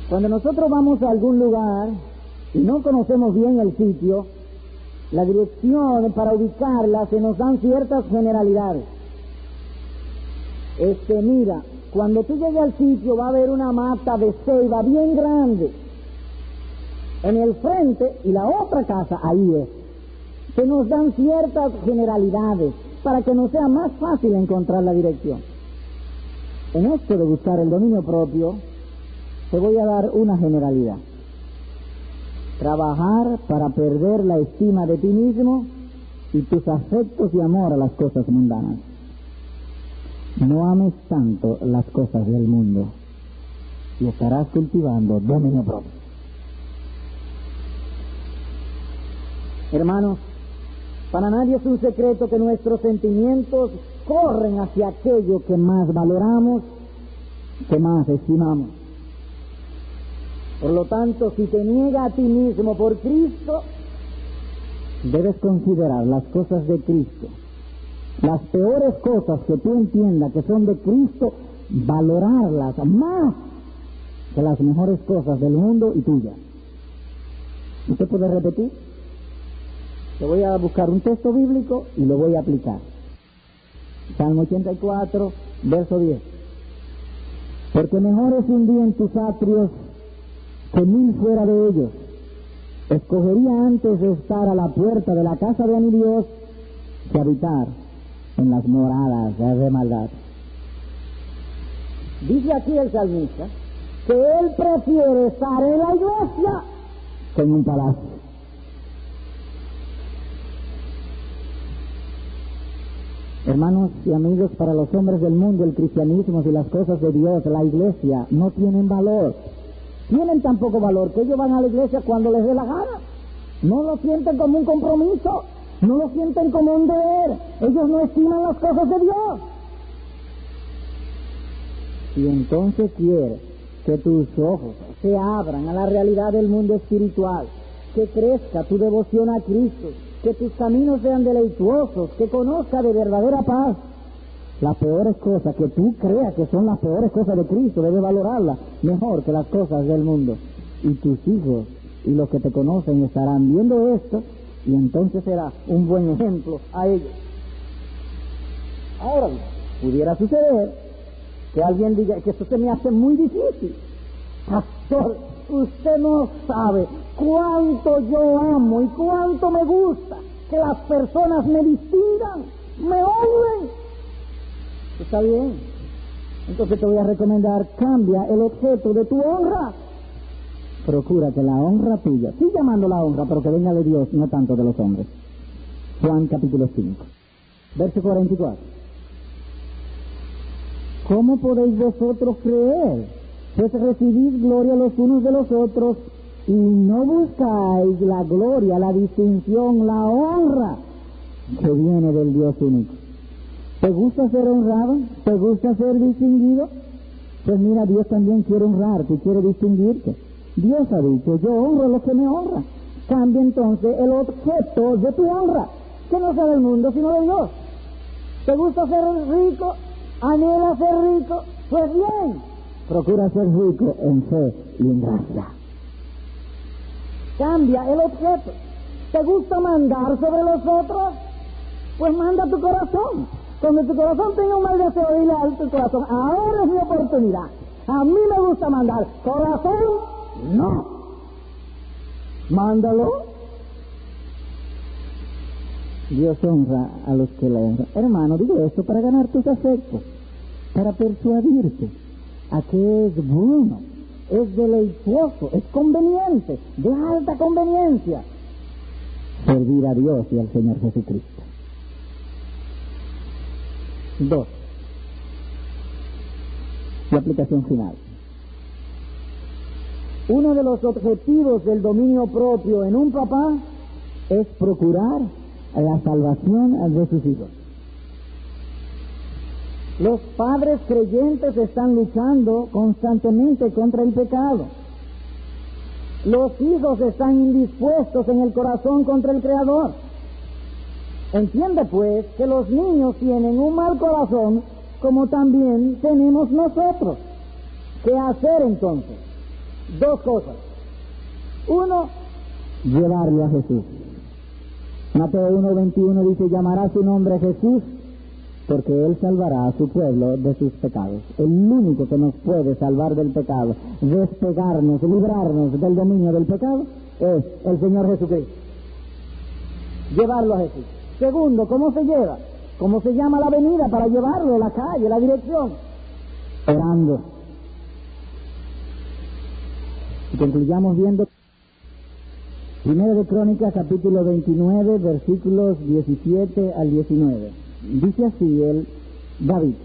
Cuando nosotros vamos a algún lugar y no conocemos bien el sitio, la dirección para ubicarla se nos dan ciertas generalidades. Mira, cuando tú llegues al sitio va a haber una mata de ceiba bien grande en el frente y la otra casa ahí es. Se nos dan ciertas generalidades para que nos sea más fácil encontrar la dirección. En esto de buscar el dominio propio, te voy a dar una generalidad. Trabajar para perder la estima de ti mismo y tus afectos y amor a las cosas mundanas. No ames tanto las cosas del mundo y estarás cultivando dominio propio. Hermanos, para nadie es un secreto que nuestros sentimientos corren hacia aquello que más valoramos, que más estimamos. Por lo tanto, si te niega a ti mismo por Cristo, debes considerar las cosas de Cristo. Las peores cosas que tú entiendas que son de Cristo, valorarlas más que las mejores cosas del mundo y tuyas. ¿Usted puede repetir? Te voy a buscar un texto bíblico y lo voy a aplicar. Salmo 84, verso 10. Porque mejor es un día en tus atrios que 1000 fuera de ellos. Escogería antes de estar a la puerta de la casa de mi Dios que habitar en las moradas de maldad. Dice aquí el salmista que él prefiere estar en la iglesia que en un palacio. Hermanos y amigos, para los hombres del mundo, el cristianismo y las cosas de Dios, la iglesia, no tienen valor. Tienen tan poco valor que ellos van a la iglesia cuando les dé la gana. No lo sienten como un compromiso, no lo sienten como un deber. Ellos no estiman las cosas de Dios. Y entonces quiere que tus ojos se abran a la realidad del mundo espiritual, que crezca tu devoción a Cristo, que tus caminos sean deleituosos, que conozca de verdadera paz. Las peores cosas que tú creas que son las peores cosas de Cristo, debes valorarlas mejor que las cosas del mundo. Y tus hijos y los que te conocen estarán viendo esto, y entonces será un buen ejemplo a ellos. Ahora, pudiera suceder que alguien diga que esto se me hace muy difícil. Pastor, usted no sabe cuánto yo amo y cuánto me gusta que las personas me distingan, me honren. Está bien, Entonces te voy a recomendar, cambia el objeto de tu honra. Procura que la honra tuya, sigue llamando la honra, pero que venga de Dios, no tanto de los hombres. Juan capítulo 5, verso 44. ¿Cómo podéis vosotros creer? Pues recibid gloria los unos de los otros y no buscáis la gloria, la distinción, la honra que viene del Dios único. ¿Te gusta ser honrado? ¿Te gusta ser distinguido? Pues mira, Dios también quiere honrarte y quiere distinguirte. Dios ha dicho, yo honro a los que me honran. Cambia entonces el objeto de tu honra, que no sea del mundo, sino de Dios. ¿Te gusta ser rico? ¿Anhela ser rico? Pues bien, procura ser rico en fe y en gracia. Cambia el objeto. ¿Te gusta mandar sobre los otros? Pues manda tu corazón. Cuando tu corazón tenga un mal deseo, dile a tu corazón, ahora es mi oportunidad. A mí me gusta mandar. Corazón, no. Mándalo. Dios honra a los que le honran. Hermano, digo esto para ganar tus afectos, para persuadirte a que es bueno, es deleitoso, es conveniente, de alta conveniencia, servir a Dios y al Señor Jesucristo. 2. La aplicación final. Uno de los objetivos del dominio propio en un papá es procurar la salvación de sus hijos. Los padres creyentes están luchando constantemente contra el pecado. Los hijos están indispuestos en el corazón contra el Creador. Entiende pues que los niños tienen un mal corazón como también tenemos nosotros. ¿Qué hacer entonces? 2 cosas. 1, llevarlo a Jesús. Mateo 1:21 dice, llamará su nombre Jesús, porque Él salvará a su pueblo de sus pecados. El único que nos puede salvar del pecado, despegarnos, librarnos del dominio del pecado, es el Señor Jesucristo. Llevarlo a Jesús. 2, ¿cómo se lleva? ¿Cómo se llama la avenida para llevarlo? La calle, la dirección. Orando. Y concluyamos viendo 1 de Crónicas, capítulo 29, versículos 17 al 19. Dice así David: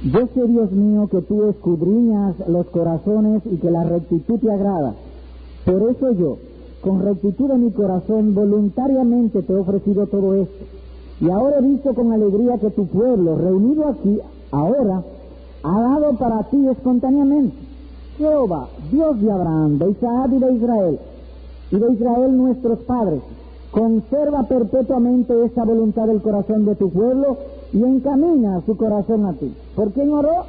Yo sé, Dios mío, que tú escudriñas los corazones y que la rectitud te agrada. Por eso yo, con rectitud de mi corazón, voluntariamente te he ofrecido todo esto. Y ahora he visto con alegría que tu pueblo, reunido aquí, ahora, ha dado para ti espontáneamente. Jehová, Dios de Abraham, de Isaac y de Israel nuestros padres, conserva perpetuamente esta voluntad del corazón de tu pueblo y encamina su corazón a ti. ¿Por quién oró?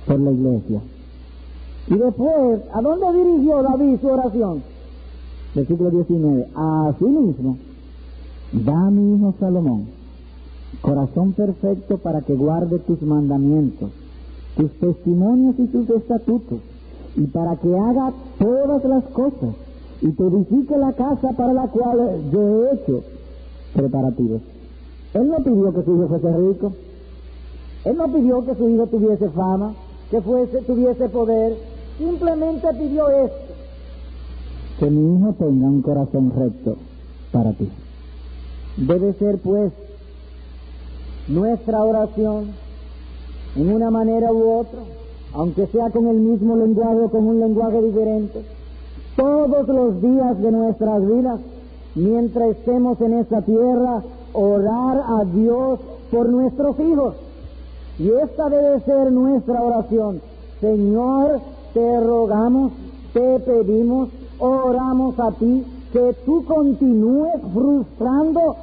Por la iglesia. Y después, ¿a dónde dirigió David su oración? Versículo 19. Asimismo, da a mi hijo Salomón corazón perfecto para que guarde tus mandamientos, tus testimonios y tus estatutos, y para que haga todas las cosas y te edifique la casa para la cual yo he hecho preparativos. Él no pidió que su hijo fuese rico. Él no pidió que su hijo tuviese fama, que tuviese poder. Simplemente pidió esto: que mi hijo tenga un corazón recto para ti. Debe ser, pues, nuestra oración, en una manera u otra, aunque sea con el mismo lenguaje o con un lenguaje diferente, todos los días de nuestras vidas, mientras estemos en esta tierra, orar a Dios por nuestros hijos. Y esta debe ser nuestra oración. Señor, te rogamos, te pedimos, oramos a ti, que tú continúes frustrando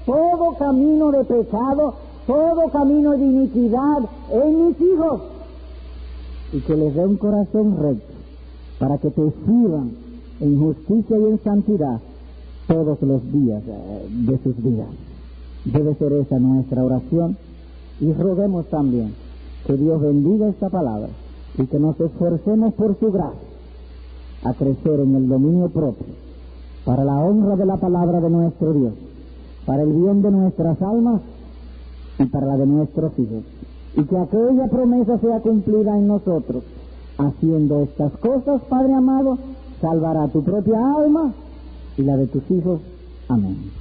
todo camino de pecado, todo camino de iniquidad en mis hijos, y que les dé un corazón recto, para que te sirvan en justicia y en santidad todos los días de sus vidas. Debe ser esa nuestra oración, y roguemos también que Dios bendiga esta palabra y que nos esforcemos por su gracia a crecer en el dominio propio, para la honra de la palabra de nuestro Dios, para el bien de nuestras almas y para la de nuestros hijos. y que aquella promesa sea cumplida en nosotros. Haciendo estas cosas, Padre amado, salvará tu propia alma y la de tus hijos. Amén.